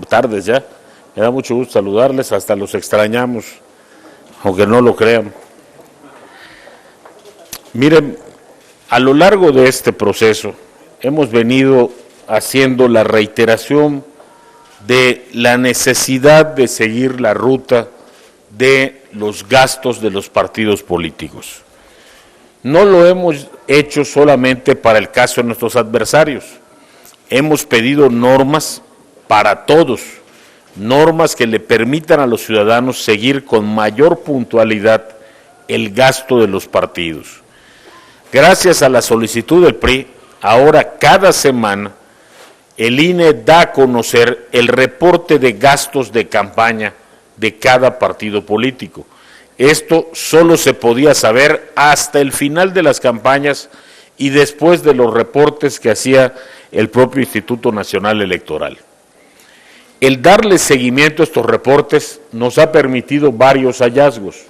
tardes ya. Me da mucho gusto saludarles, hasta los extrañamos, aunque no lo crean. Miren, a lo largo de este proceso hemos venido haciendo la reiteración de la necesidad de seguir la ruta de los gastos de los partidos políticos. No lo hemos hecho solamente para el caso de nuestros adversarios. Hemos pedido normas para todos, normas que le permitan a los ciudadanos seguir con mayor puntualidad el gasto de los partidos. Gracias a la solicitud del PRI, ahora cada semana el INE da a conocer el reporte de gastos de campaña de cada partido político. Esto solo se podía saber hasta el final de las campañas y después de los reportes que hacía el propio Instituto Nacional Electoral. El darle seguimiento a estos reportes nos ha permitido varios hallazgos.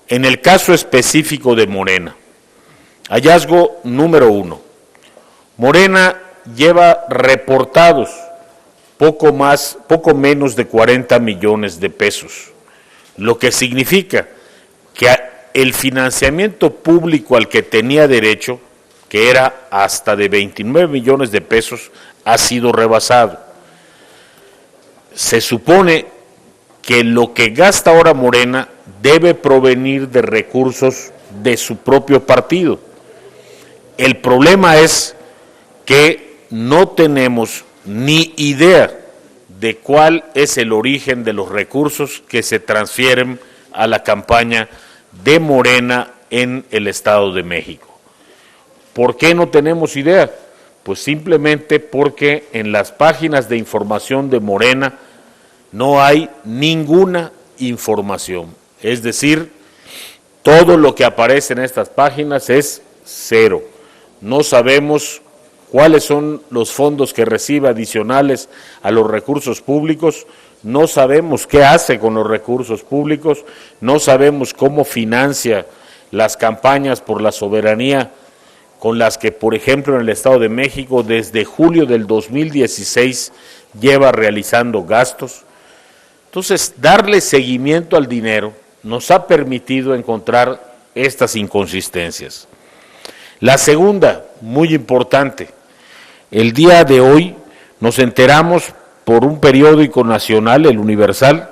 En el caso específico de Morena, hallazgo número 1, Morena lleva reportados poco menos de 40 millones de pesos, lo que significa que el financiamiento público al que tenía derecho, que era hasta de 29 millones de pesos, ha sido rebasado. Se supone que lo que gasta ahora Morena debe provenir de recursos de su propio partido. El problema es que no tenemos ni idea de cuál es el origen de los recursos que se transfieren a la campaña de Morena en el Estado de México. ¿Por qué no tenemos idea? Pues simplemente porque en las páginas de información de Morena no hay ninguna información. Es decir, todo lo que aparece en estas páginas es cero. No sabemos cuáles son los fondos que recibe adicionales a los recursos públicos, no sabemos qué hace con los recursos públicos, no sabemos cómo financia las campañas por la soberanía con las que, por ejemplo, en el Estado de México, desde julio del 2016 lleva realizando gastos. Entonces, darle seguimiento al dinero nos ha permitido encontrar estas inconsistencias. La segunda, muy importante, el día de hoy nos enteramos por un periódico nacional, el Universal,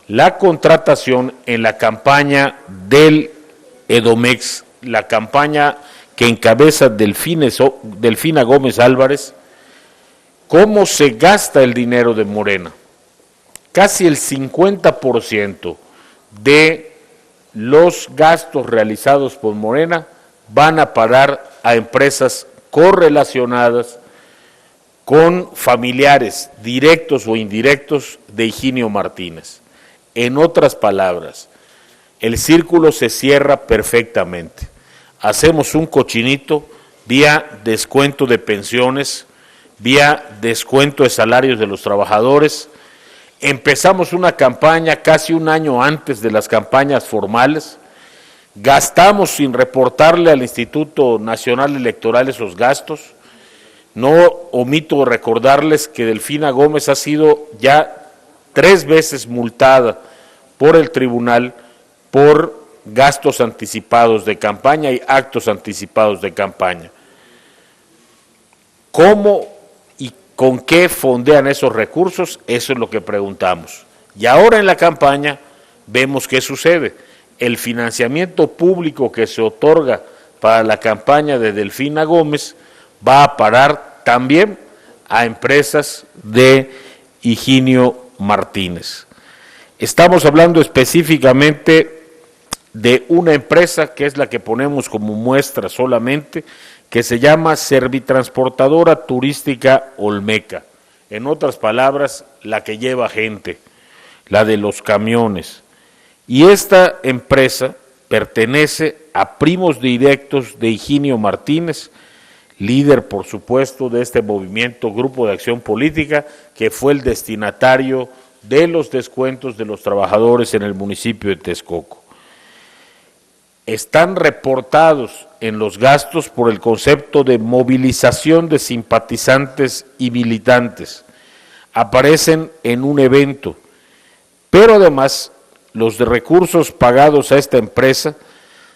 la contratación en la campaña del Edomex, la campaña que encabeza Delfina Gómez Álvarez, cómo se gasta el dinero de Morena. Casi el 50% de los gastos realizados por Morena van a parar a empresas correlacionadas con familiares directos o indirectos de Higinio Martínez. En otras palabras, el círculo se cierra perfectamente. Hacemos un cochinito vía descuento de pensiones, vía descuento de salarios de los trabajadores. Empezamos una campaña casi un año antes de las campañas formales, gastamos sin reportarle al Instituto Nacional Electoral esos gastos. No omito recordarles que Delfina Gómez ha sido ya 3 veces multada por el tribunal por gastos anticipados de campaña y actos anticipados de campaña. ¿Cómo y con qué fondean esos recursos? Eso es lo que preguntamos. Y ahora en la campaña vemos qué sucede. El financiamiento público que se otorga para la campaña de Delfina Gómez va a parar también a empresas de Higinio Martínez. Estamos hablando específicamente de una empresa que es la que ponemos como muestra solamente, que se llama Servitransportadora Turística Olmeca. En otras palabras, la que lleva gente, la de los camiones. Y esta empresa pertenece a primos directos de Higinio Martínez, líder, por supuesto, de este movimiento Grupo de Acción Política, que fue el destinatario de los descuentos de los trabajadores en el municipio de Texcoco. Están reportados en los gastos por el concepto de movilización de simpatizantes y militantes. aparecen en un evento, pero además los de recursos pagados a esta empresa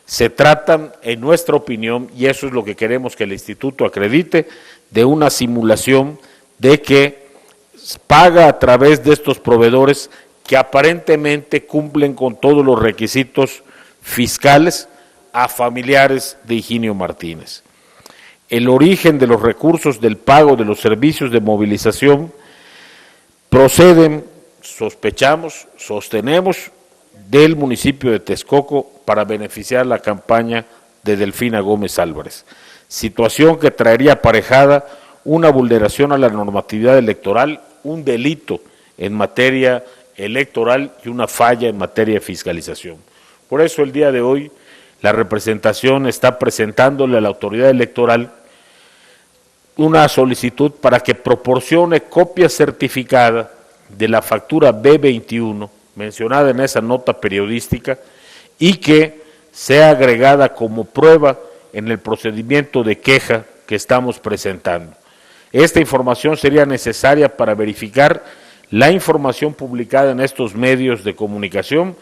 se tratan, en nuestra opinión, y eso es lo que queremos que el instituto acredite, de una simulación de que paga a través de estos proveedores que aparentemente cumplen con todos los requisitos fiscales a familiares de Higinio Martínez. El origen de los recursos del pago de los servicios de movilización proceden, sospechamos, sostenemos, del municipio de Texcoco para beneficiar la campaña de Delfina Gómez Álvarez, situación que traería aparejada una vulneración a la normatividad electoral, un delito en materia electoral y una falla en materia de fiscalización. Por eso el día de hoy la representación está presentándole a la autoridad electoral una solicitud para que proporcione copia certificada de la factura B21 mencionada en esa nota periodística y que sea agregada como prueba en el procedimiento de queja que estamos presentando. Esta información sería necesaria para verificar la información publicada en estos medios de comunicación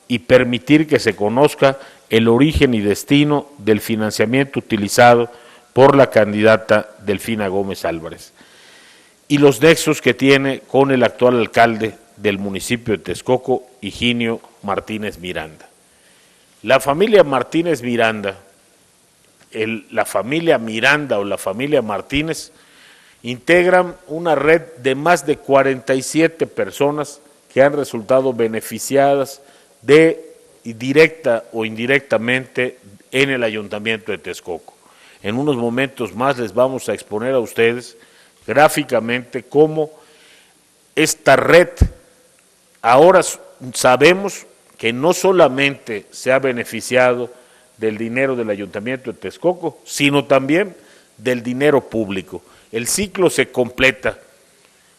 y permitir que se conozca el origen y destino del financiamiento utilizado por la candidata Delfina Gómez Álvarez y los nexos que tiene con el actual alcalde del municipio de Texcoco, Higinio Martínez Miranda. La familia Martínez Miranda, la familia Miranda o la familia Martínez, integran una red de más de 47 personas que han resultado beneficiadas directa o indirectamente en el ayuntamiento de Texcoco. En unos momentos más les vamos a exponer a ustedes gráficamente cómo esta red, ahora sabemos que no solamente se ha beneficiado del dinero del ayuntamiento de Texcoco, sino también del dinero público. El ciclo se completa,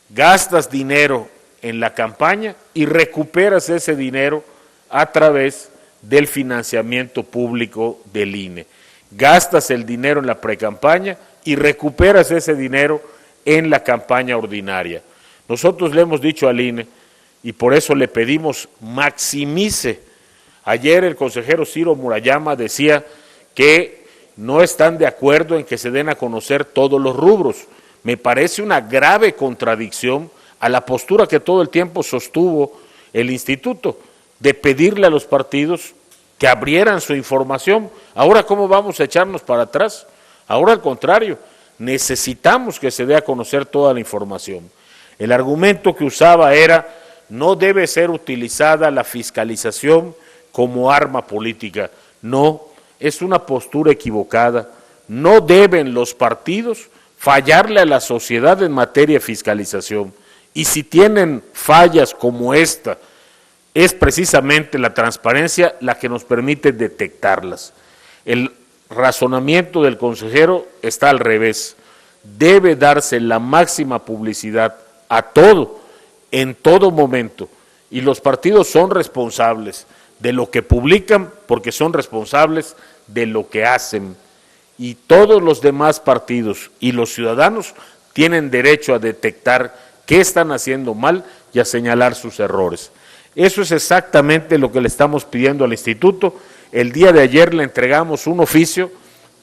gastas dinero en la campaña y recuperas ese dinero a través del financiamiento público del INE. Gastas el dinero en la precampaña y recuperas ese dinero en la campaña ordinaria. Nosotros le hemos dicho al INE, y por eso le pedimos maximice. Ayer el consejero Ciro Murayama decía que no están de acuerdo en que se den a conocer todos los rubros. Me parece una grave contradicción a la postura que todo el tiempo sostuvo el instituto, de pedirle a los partidos que abrieran su información. Ahora, ¿cómo vamos a echarnos para atrás? Ahora, al contrario, necesitamos que se dé a conocer toda la información. El argumento que usaba era: no debe ser utilizada la fiscalización como arma política. No, es una postura equivocada. No deben los partidos fallarle a la sociedad en materia de fiscalización. Y si tienen fallas como esta, es precisamente la transparencia la que nos permite detectarlas. El razonamiento del consejero está al revés. Debe darse la máxima publicidad a todo, en todo momento, y los partidos son responsables de lo que publican porque son responsables de lo que hacen, y todos los demás partidos y los ciudadanos tienen derecho a detectar qué están haciendo mal y a señalar sus errores. Eso es exactamente lo que le estamos pidiendo al instituto. El día de ayer le entregamos un oficio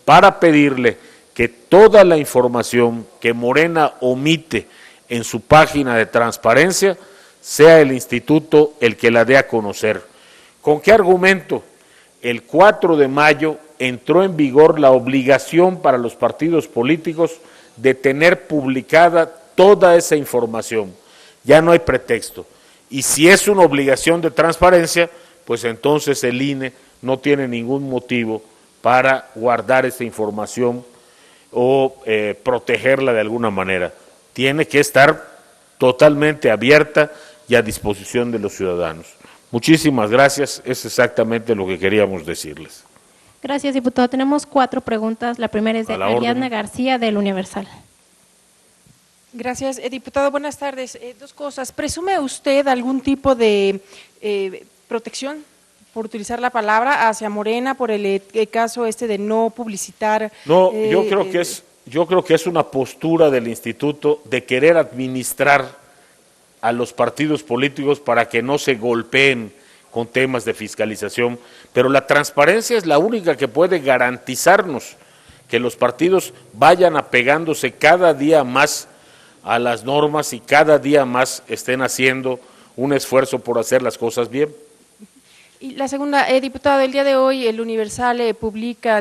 para pedirle que toda la información que Morena omite en su página de transparencia sea el instituto el que la dé a conocer. ¿Con qué argumento? El 4 de mayo entró en vigor la obligación para los partidos políticos de tener publicada toda esa información. Ya no hay pretexto. Y si es una obligación de transparencia, pues entonces el INE no tiene ningún motivo para guardar esa información o protegerla de alguna manera. Tiene que estar totalmente abierta y a disposición de los ciudadanos. Muchísimas gracias, es exactamente lo que queríamos decirles. Gracias, diputado. Tenemos 4 preguntas. La primera es de Ariadna García, del Universal. Gracias, diputado. Buenas tardes. 2 cosas. ¿Presume usted algún tipo de protección, por utilizar la palabra, hacia Morena por el caso de no publicitar? No, yo creo que es una postura del instituto de querer administrar a los partidos políticos para que no se golpeen con temas de fiscalización, pero la transparencia es la única que puede garantizarnos que los partidos vayan apegándose cada día más a las normas y cada día más estén haciendo un esfuerzo por hacer las cosas bien. Y la segunda, diputado, el día de hoy el Universal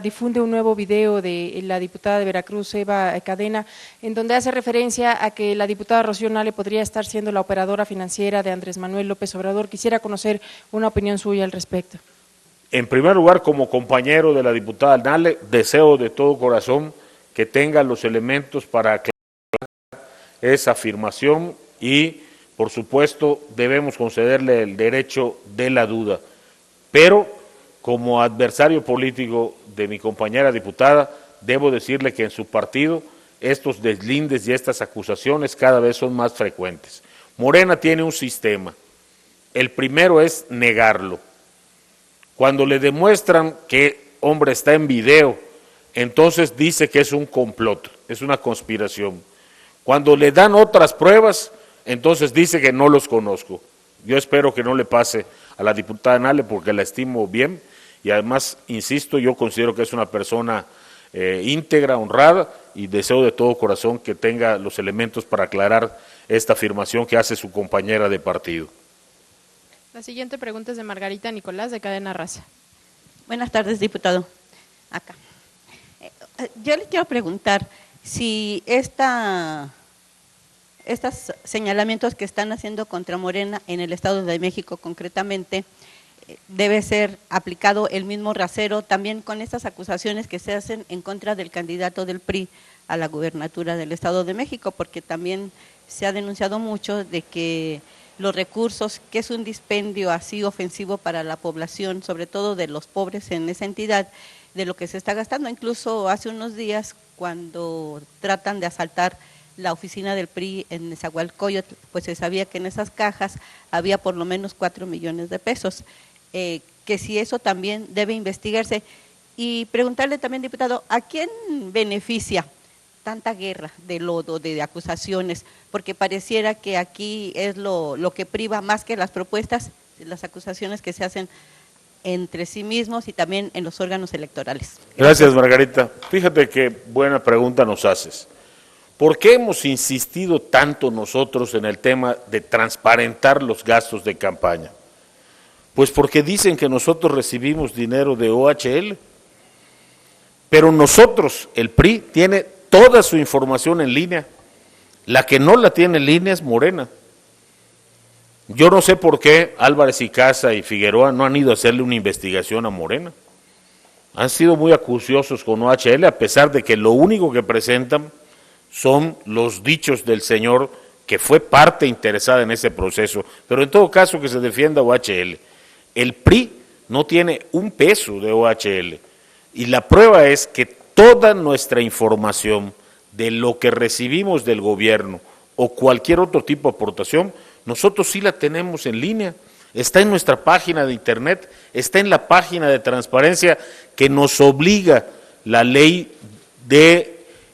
difunde un nuevo video de la diputada de Veracruz, Eva Cadena, en donde hace referencia a que la diputada Rocío Nale podría estar siendo la operadora financiera de Andrés Manuel López Obrador. Quisiera conocer una opinión suya al respecto. En primer lugar, como compañero de la diputada Nale, deseo de todo corazón que tenga los elementos para aclarar esa afirmación y, por supuesto, debemos concederle el derecho de la duda. Pero, como adversario político de mi compañera diputada, debo decirle que en su partido estos deslindes y estas acusaciones cada vez son más frecuentes. Morena tiene un sistema. El primero es negarlo. Cuando le demuestran que, hombre, está en video, entonces dice que es un complot, es una conspiración. Cuando le dan otras pruebas, entonces dice que no los conozco. Yo espero que no le pase a la diputada Nale porque la estimo bien y además, insisto, yo considero que es una persona íntegra, honrada y deseo de todo corazón que tenga los elementos para aclarar esta afirmación que hace su compañera de partido. La siguiente pregunta es de Margarita Nicolás, de Cadena Raza. Buenas tardes, diputado. Acá. Yo le quiero preguntar si estos señalamientos que están haciendo contra Morena en el Estado de México concretamente, debe ser aplicado el mismo rasero también con estas acusaciones que se hacen en contra del candidato del PRI a la gubernatura del Estado de México, porque también se ha denunciado mucho de que los recursos, que es un dispendio así ofensivo para la población, sobre todo de los pobres en esa entidad, de lo que se está gastando. Incluso hace unos días, cuando tratan de asaltar la oficina del PRI en Nezahualcóyotl, pues se sabía que en esas cajas había por lo menos 4 millones de pesos, que si eso también debe investigarse. Y preguntarle también, diputado, ¿a quién beneficia tanta guerra de lodo, de acusaciones? Porque pareciera que aquí es lo que priva más que las propuestas, las acusaciones que se hacen entre sí mismos y también en los órganos electorales. Gracias, Margarita. Fíjate qué buena pregunta nos haces. ¿Por qué hemos insistido tanto nosotros en el tema de transparentar los gastos de campaña? Pues porque dicen que nosotros recibimos dinero de OHL, pero nosotros, el PRI, tiene toda su información en línea. La que no la tiene en línea es Morena. Yo no sé por qué Álvarez y Casa y Figueroa no han ido a hacerle una investigación a Morena. Han sido muy acuciosos con OHL, a pesar de que lo único que presentan son los dichos del señor que fue parte interesada en ese proceso, pero en todo caso que se defienda OHL. El PRI no tiene un peso de OHL y la prueba es que toda nuestra información de lo que recibimos del gobierno o cualquier otro tipo de aportación, nosotros sí la tenemos en línea, está en nuestra página de internet, está en la página de transparencia que nos obliga la ley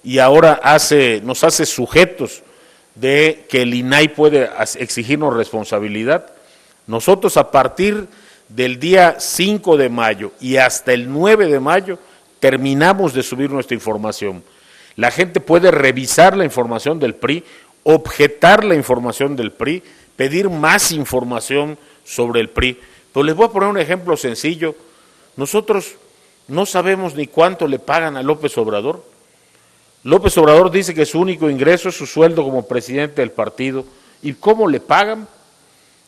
y ahora nos hace sujetos de que el INAI puede exigirnos responsabilidad. Nosotros a partir del día 5 de mayo y hasta el 9 de mayo terminamos de subir nuestra información. La gente puede revisar la información del PRI, objetar la información del PRI, pedir más información sobre el PRI. Pero les voy a poner un ejemplo sencillo. Nosotros no sabemos ni cuánto le pagan a López Obrador. López Obrador dice que su único ingreso es su sueldo como presidente del partido. ¿Y cómo le pagan?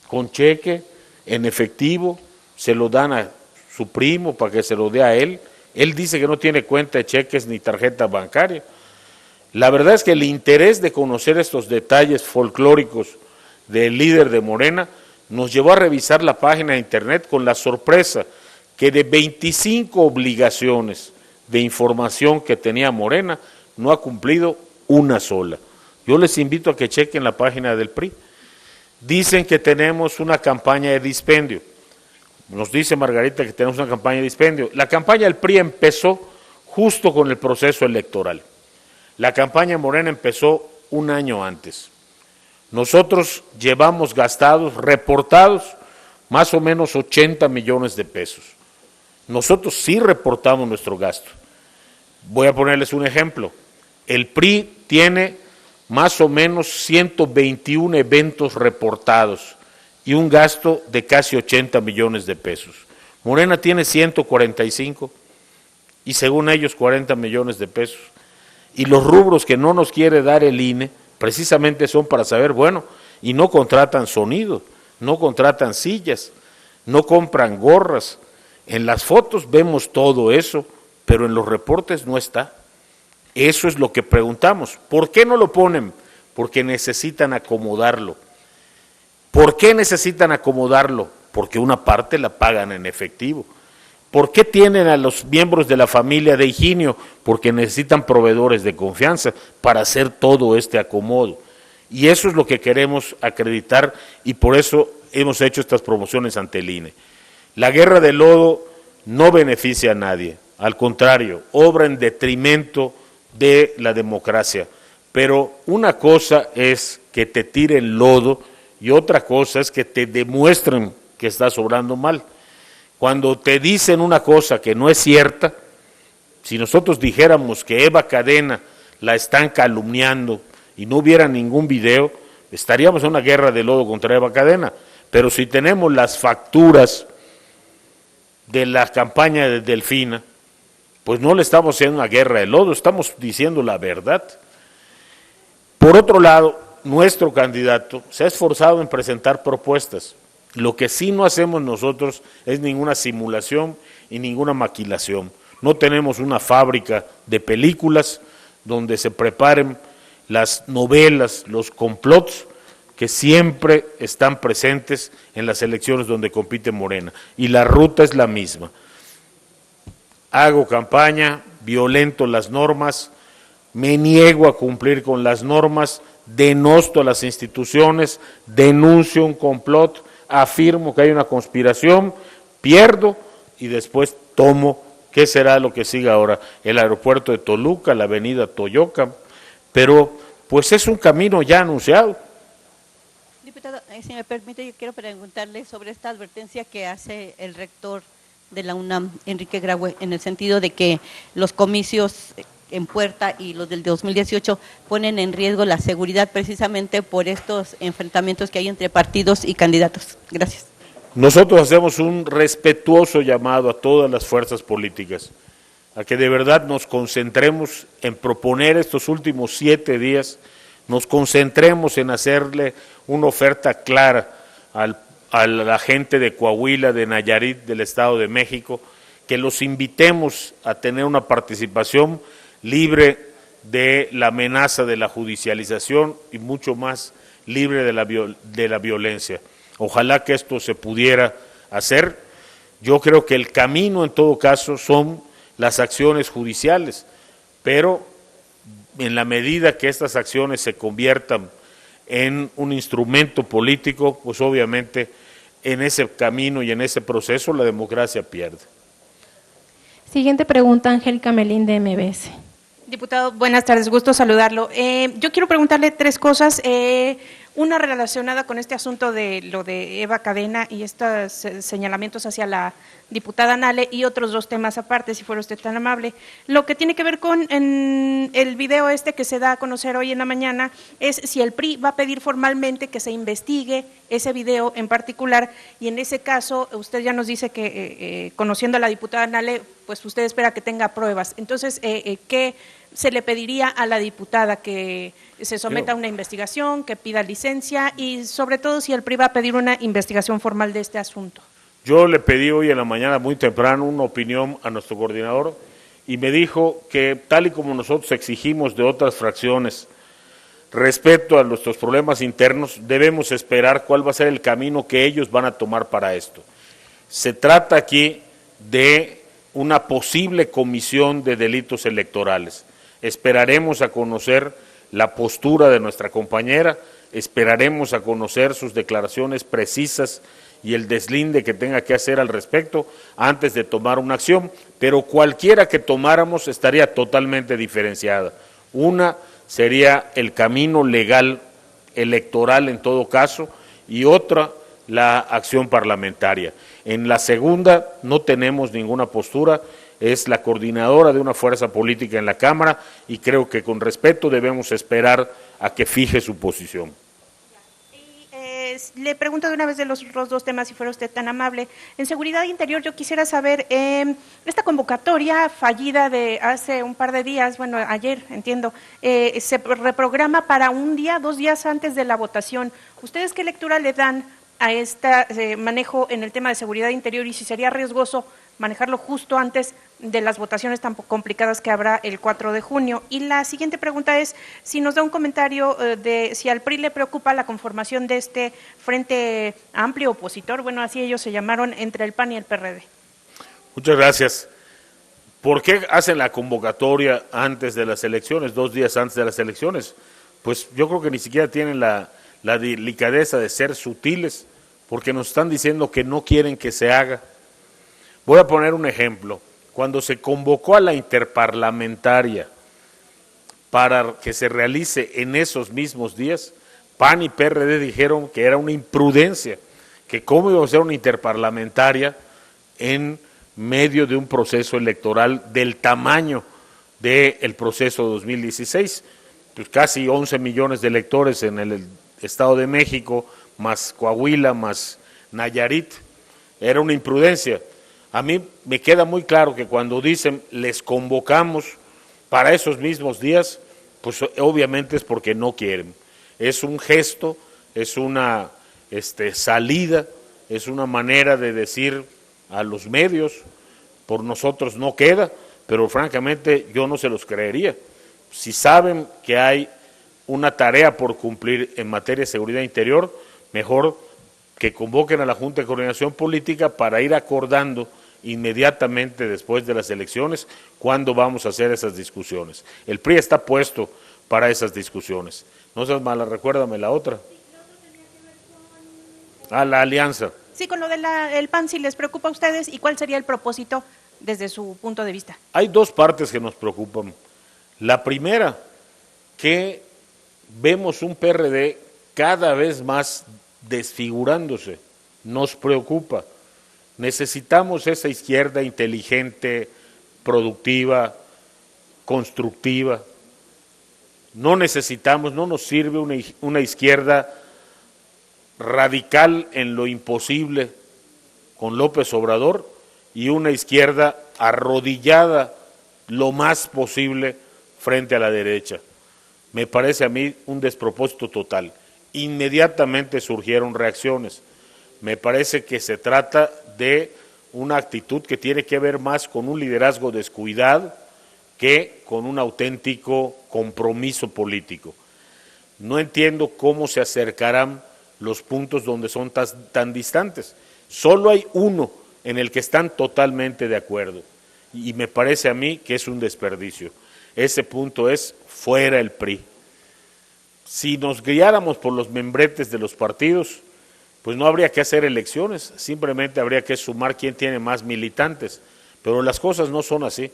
Con cheque, en efectivo, se lo dan a su primo para que se lo dé a él. Él dice que no tiene cuenta de cheques ni tarjeta bancaria. La verdad es que el interés de conocer estos detalles folclóricos del líder de Morena nos llevó a revisar la página de internet con la sorpresa que de 25 obligaciones de información que tenía Morena, no ha cumplido una sola. Yo les invito a que chequen la página del PRI. Dicen que tenemos una campaña de dispendio. Nos dice Margarita que tenemos una campaña de dispendio. La campaña del PRI empezó justo con el proceso electoral. La campaña Morena empezó un año antes. Nosotros llevamos gastados, reportados, más o menos 80 millones de pesos. Nosotros sí reportamos nuestro gasto. Voy a ponerles un ejemplo. El PRI tiene más o menos 121 eventos reportados y un gasto de casi 80 millones de pesos. Morena tiene 145 y según ellos 40 millones de pesos. Y los rubros que no nos quiere dar el INE precisamente son para saber, bueno, y no contratan sonido, no contratan sillas, no compran gorras. En las fotos vemos todo eso, pero en los reportes no está. Eso es lo que preguntamos. ¿Por qué no lo ponen? Porque necesitan acomodarlo. ¿Por qué necesitan acomodarlo? Porque una parte la pagan en efectivo. ¿Por qué tienen a los miembros de la familia de Higinio? Porque necesitan proveedores de confianza para hacer todo este acomodo. Y eso es lo que queremos acreditar y por eso hemos hecho estas promociones ante el INE. La guerra del lodo no beneficia a nadie, al contrario, obra en detrimento de la democracia. Pero una cosa es que te tiren lodo y otra cosa es que te demuestren que estás obrando mal. Cuando te dicen una cosa que no es cierta, si nosotros dijéramos que Eva Cadena la están calumniando y no hubiera ningún video, estaríamos en una guerra de lodo contra Eva Cadena. Pero si tenemos las facturas de la campaña de Delfina, pues no le estamos haciendo una guerra de lodo, estamos diciendo la verdad. Por otro lado, nuestro candidato se ha esforzado en presentar propuestas. Lo que sí no hacemos nosotros es ninguna simulación y ninguna maquilación. No tenemos una fábrica de películas donde se preparen las novelas, los complots que siempre están presentes en las elecciones donde compite Morena. Y la ruta es la misma. Hago campaña, violento las normas, me niego a cumplir con las normas, denosto a las instituciones, denuncio un complot, afirmo que hay una conspiración, pierdo y después tomo, ¿qué será lo que sigue ahora? El aeropuerto de Toluca, la avenida Toyoca, pero pues es un camino ya anunciado. Diputado, si me permite, yo quiero preguntarle sobre esta advertencia que hace el rector de la UNAM, Enrique Graue, en el sentido de que los comicios en puerta y los del 2018 ponen en riesgo la seguridad precisamente por estos enfrentamientos que hay entre partidos y candidatos. Gracias. Nosotros hacemos un respetuoso llamado a todas las fuerzas políticas a que de verdad nos concentremos en proponer estos últimos 7 días, nos concentremos en hacerle una oferta clara a la gente de Coahuila, de Nayarit, del Estado de México, que los invitemos a tener una participación libre de la amenaza de la judicialización y mucho más libre de la violencia. Ojalá que esto se pudiera hacer. Yo creo que el camino en todo caso son las acciones judiciales, pero en la medida que estas acciones se conviertan en un instrumento político, pues obviamente en ese camino y en ese proceso la democracia pierde. Siguiente pregunta, Angélica Melín, de MBS. Diputado, buenas tardes, gusto saludarlo. Yo quiero preguntarle 3 cosas, una relacionada con este asunto de lo de Eva Cadena y estos señalamientos hacia la diputada Nale y otros 2 temas aparte, si fuera usted tan amable. Lo que tiene que ver con el video que se da a conocer hoy en la mañana es si el PRI va a pedir formalmente que se investigue ese video en particular y en ese caso usted ya nos dice que conociendo a la diputada Nale, pues usted espera que tenga pruebas. Entonces, ¿qué se le pediría a la diputada? Que se someta a una investigación, que pida licencia y sobre todo si el PRI va a pedir una investigación formal de este asunto. Yo le pedí hoy en la mañana muy temprano una opinión a nuestro coordinador y me dijo que tal y como nosotros exigimos de otras fracciones respecto a nuestros problemas internos, debemos esperar cuál va a ser el camino que ellos van a tomar para esto. Se trata aquí de una posible comisión de delitos electorales. Esperaremos a conocer la postura de nuestra compañera, esperaremos a conocer sus declaraciones precisas y el deslinde que tenga que hacer al respecto antes de tomar una acción, pero cualquiera que tomáramos estaría totalmente diferenciada. Una sería el camino legal electoral en todo caso, y otra, la acción parlamentaria. En la segunda no tenemos ninguna postura, es la coordinadora de una fuerza política en la Cámara y creo que con respeto debemos esperar a que fije su posición. Le pregunto de una vez de los otros dos temas, si fuera usted tan amable. En Seguridad Interior yo quisiera saber, esta convocatoria fallida de hace un par de días, bueno, ayer, entiendo, se reprograma para un día, 2 días antes de la votación. ¿Ustedes qué lectura le dan a este manejo en el tema de Seguridad Interior y si sería riesgoso manejarlo justo antes de las votaciones tan complicadas que habrá el 4 de junio? Y la siguiente pregunta es si nos da un comentario de si al PRI le preocupa la conformación de este Frente Amplio Opositor, bueno, así ellos se llamaron, entre el PAN y el PRD. Muchas gracias. ¿Por qué hacen la convocatoria antes de las elecciones, 2 días antes de las elecciones? Pues yo creo que ni siquiera tienen la delicadeza de ser sutiles, porque nos están diciendo que no quieren que se haga. Voy a poner un ejemplo. Cuando se convocó a la interparlamentaria para que se realice en esos mismos días, PAN y PRD dijeron que era una imprudencia, que cómo iba a ser una interparlamentaria en medio de un proceso electoral del tamaño del proceso 2016. Pues casi 11 millones de electores en el Estado de México, más Coahuila, más Nayarit. Era una imprudencia. A mí me queda muy claro que cuando dicen les convocamos para esos mismos días, pues obviamente es porque no quieren. Es un gesto, es una salida, es una manera de decir a los medios, por nosotros no queda, pero francamente yo no se los creería. Si saben que hay una tarea por cumplir en materia de seguridad interior, mejor que convoquen a la Junta de Coordinación Política para ir acordando inmediatamente después de las elecciones cuándo vamos a hacer esas discusiones. El PRI está puesto para esas discusiones. No seas mala, recuérdame la otra. La alianza. Sí, con lo del PAN, si les preocupa a ustedes, ¿y cuál sería el propósito desde su punto de vista? Hay 2 partes que nos preocupan. La primera, que vemos un PRD cada vez más desfigurándose, nos preocupa. Necesitamos esa izquierda inteligente, productiva, constructiva. No necesitamos, no nos sirve una izquierda radical en lo imposible con López Obrador y una izquierda arrodillada lo más posible frente a la derecha. Me parece a mí un despropósito total. Inmediatamente surgieron reacciones. Me parece que se trata de una actitud que tiene que ver más con un liderazgo descuidado que con un auténtico compromiso político. No entiendo cómo se acercarán los puntos donde son tan distantes. Solo hay uno en el que están totalmente de acuerdo y me parece a mí que es un desperdicio. Ese punto es fuera el PRI. Si nos guiáramos por los membretes de los partidos, pues no habría que hacer elecciones, simplemente habría que sumar quién tiene más militantes, pero las cosas no son así.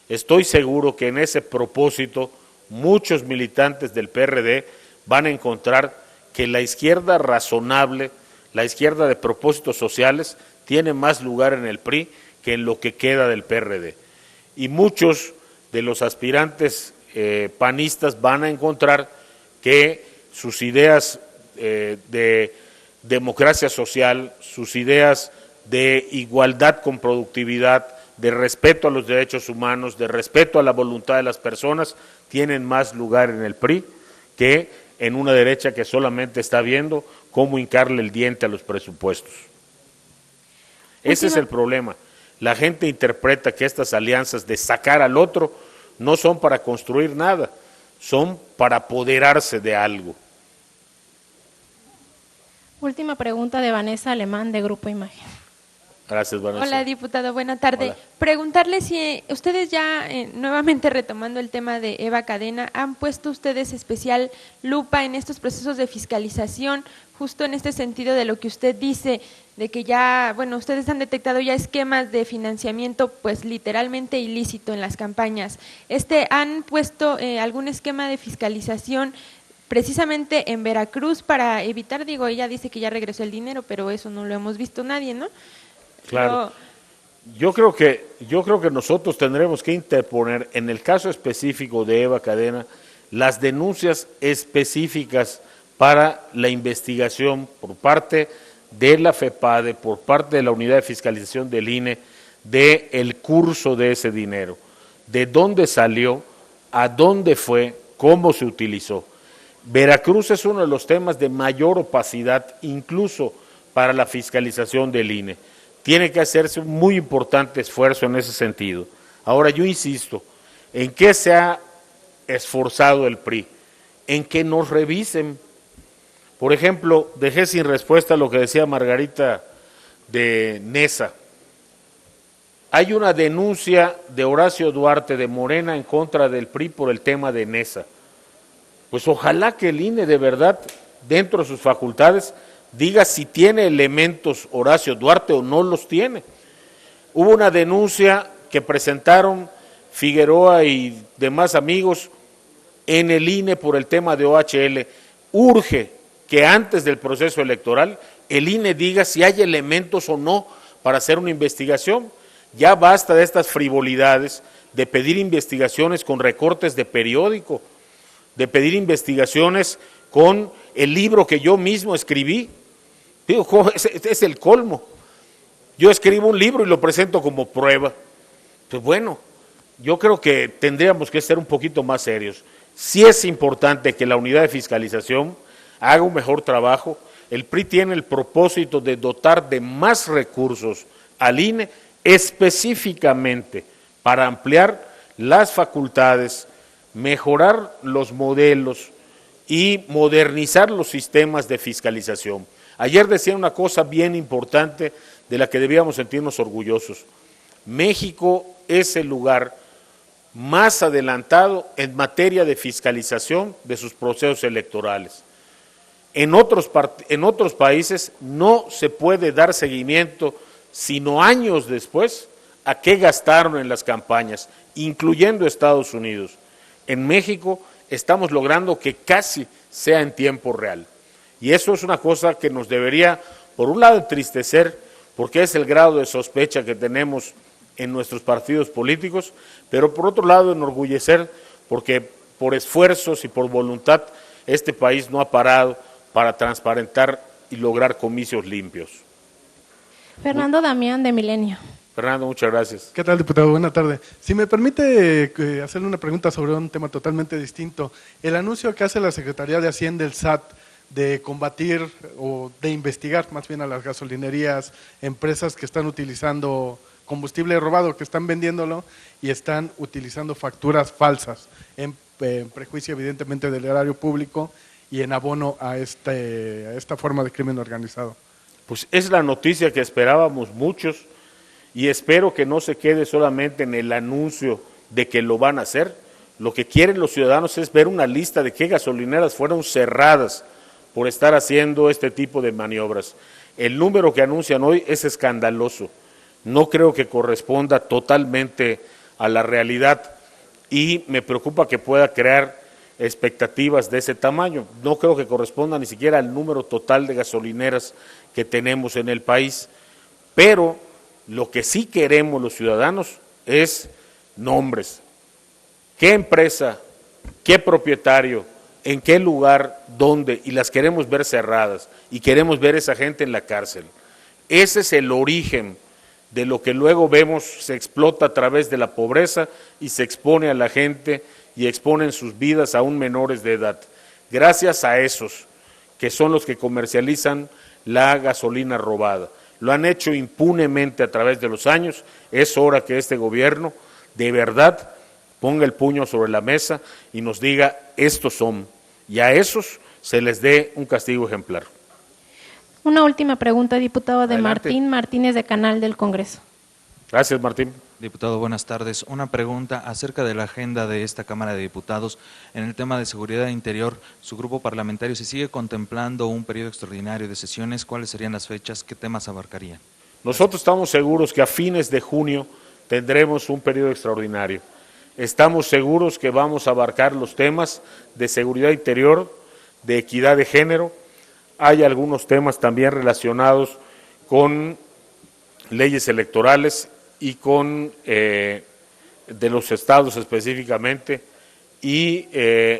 Estoy seguro que en ese propósito muchos militantes del PRD van a encontrar que la izquierda razonable, la izquierda de propósitos sociales, tiene más lugar en el PRI que en lo que queda del PRD. Y muchos de los aspirantes panistas van a encontrar que sus ideas de democracia social, sus ideas de igualdad con productividad, de respeto a los derechos humanos, de respeto a la voluntad de las personas, tienen más lugar en el PRI que en una derecha que solamente está viendo cómo hincarle el diente a los presupuestos. Ese es el problema. La gente interpreta que estas alianzas de sacar al otro no son para construir nada, son para apoderarse de algo. Última pregunta de Vanessa Alemán, de Grupo Imagen. Gracias, Vanessa. Hola, diputado, buena tarde. Hola. Preguntarle si ustedes ya, nuevamente retomando el tema de Eva Cadena, ¿han puesto ustedes especial lupa en estos procesos de fiscalización, justo en este sentido de lo que usted dice, de que ya, bueno, ustedes han detectado ya esquemas de financiamiento, pues literalmente ilícito en las campañas? ¿Han puesto algún esquema de fiscalización precisamente en Veracruz para evitar, digo, ella dice que ya regresó el dinero, pero eso no lo hemos visto nadie, ¿no? Claro. Yo creo que nosotros tendremos que interponer, en el caso específico de Eva Cadena, las denuncias específicas para la investigación por parte de la FEPADE, por parte de la Unidad de Fiscalización del INE, de el curso de ese dinero, de dónde salió, a dónde fue, cómo se utilizó. Veracruz es uno de los temas de mayor opacidad, incluso para la fiscalización del INE. Tiene que hacerse un muy importante esfuerzo en ese sentido. Ahora, yo insisto, ¿en qué se ha esforzado el PRI? En que nos revisen. Por ejemplo, dejé sin respuesta lo que decía Margarita de Nesa. Hay una denuncia de Horacio Duarte de Morena en contra del PRI por el tema de Nesa. Pues ojalá que el INE de verdad, dentro de sus facultades, diga si tiene elementos Horacio Duarte o no los tiene. Hubo una denuncia que presentaron Figueroa y demás amigos en el INE por el tema de OHL. Urge que antes del proceso electoral el INE diga si hay elementos o no para hacer una investigación. Ya basta de estas frivolidades, de pedir investigaciones con recortes de periódico, de pedir investigaciones con el libro que yo mismo escribí. Digo, es el colmo. Yo escribo un libro y lo presento como prueba. Pues bueno, yo creo que tendríamos que ser un poquito más serios. Sí es importante que la unidad de fiscalización haga un mejor trabajo. El PRI tiene el propósito de dotar de más recursos al INE específicamente para ampliar las facultades, mejorar los modelos y modernizar los sistemas de fiscalización. Ayer decía una cosa bien importante de la que debíamos sentirnos orgullosos. México es el lugar más adelantado en materia de fiscalización de sus procesos electorales. En otros países no se puede dar seguimiento sino años después a qué gastaron en las campañas, incluyendo Estados Unidos. En México estamos logrando que casi sea en tiempo real. Y eso es una cosa que nos debería, por un lado, entristecer, porque es el grado de sospecha que tenemos en nuestros partidos políticos, pero por otro lado, enorgullecer, porque por esfuerzos y por voluntad, este país no ha parado para transparentar y lograr comicios limpios. Fernando Damián, de Milenio. Fernando, muchas gracias. ¿Qué tal, diputado? Buenas tardes. Si me permite hacerle una pregunta sobre un tema totalmente distinto. El anuncio que hace la Secretaría de Hacienda, el SAT, de combatir o de investigar más bien a las gasolinerías, empresas que están utilizando combustible robado, que están vendiéndolo y están utilizando facturas falsas, en prejuicio evidentemente del erario público y en abono a esta forma de crimen organizado. Pues es la noticia que esperábamos muchos y espero que no se quede solamente en el anuncio de que lo van a hacer. Lo que quieren los ciudadanos es ver una lista de qué gasolineras fueron cerradas por estar haciendo este tipo de maniobras. El número que anuncian hoy es escandaloso. No creo que corresponda totalmente a la realidad y me preocupa que pueda crear expectativas de ese tamaño. No creo que corresponda ni siquiera al número total de gasolineras que tenemos en el país, pero lo que sí queremos los ciudadanos es nombres. ¿Qué empresa, qué propietario, en qué lugar, dónde? Y las queremos ver cerradas y queremos ver a esa gente en la cárcel. Ese es el origen de lo que luego vemos se explota a través de la pobreza y se expone a la gente y exponen sus vidas aún menores de edad. Gracias a esos que son los que comercializan la gasolina robada. Lo han hecho impunemente a través de los años. Es hora que este gobierno de verdad ponga el puño sobre la mesa y nos diga, estos son, y a esos se les dé un castigo ejemplar. Una última pregunta, diputado, de Adelante. Martín Martínez, de Canal del Congreso. Gracias, Martín. Diputado, buenas tardes. Una pregunta acerca de la agenda de esta Cámara de Diputados. En el tema de seguridad interior, su grupo parlamentario, ¿se sigue contemplando un periodo extraordinario de sesiones? ¿Cuáles serían las fechas? ¿Qué temas abarcarían? Nosotros estamos seguros que a fines de junio tendremos un periodo extraordinario. Estamos seguros que vamos a abarcar los temas de seguridad interior, de equidad de género. Hay algunos temas también relacionados con leyes electorales y con de los estados específicamente, y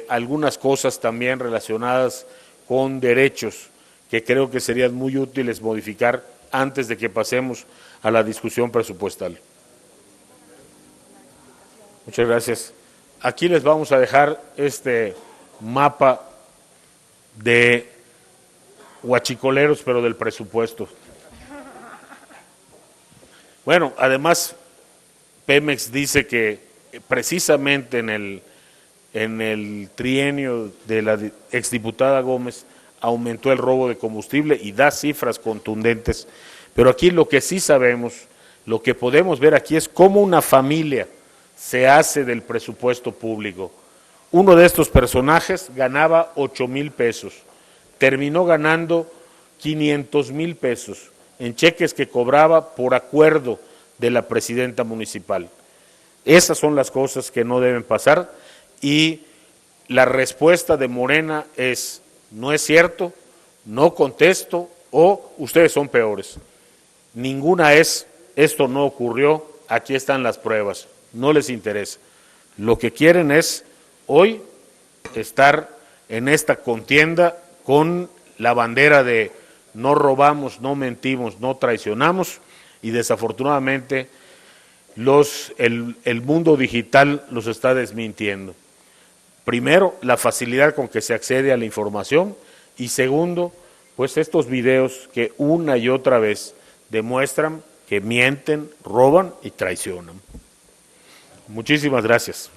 algunas cosas también relacionadas con derechos que creo que serían muy útiles modificar antes de que pasemos a la discusión presupuestal. Muchas gracias. Aquí les vamos a dejar este mapa de huachicoleros, pero del presupuesto. Bueno, además, Pemex dice que precisamente en el trienio de la exdiputada Gómez aumentó el robo de combustible y da cifras contundentes, pero aquí lo que sí sabemos, lo que podemos ver aquí es cómo una familia se hace del presupuesto público. Uno de estos personajes ganaba 8,000 pesos, terminó ganando 500,000 pesos en cheques que cobraba por acuerdo de la presidenta municipal. Esas son las cosas que no deben pasar, y la respuesta de Morena es: no es cierto, no contesto, o ustedes son peores. Ninguna es, esto no ocurrió, aquí están las pruebas, no les interesa. Lo que quieren es hoy estar en esta contienda con la bandera de no robamos, no mentimos, no traicionamos, y desafortunadamente el mundo digital los está desmintiendo. Primero, la facilidad con que se accede a la información, y segundo, pues estos videos que una y otra vez demuestran que mienten, roban y traicionan. Muchísimas gracias.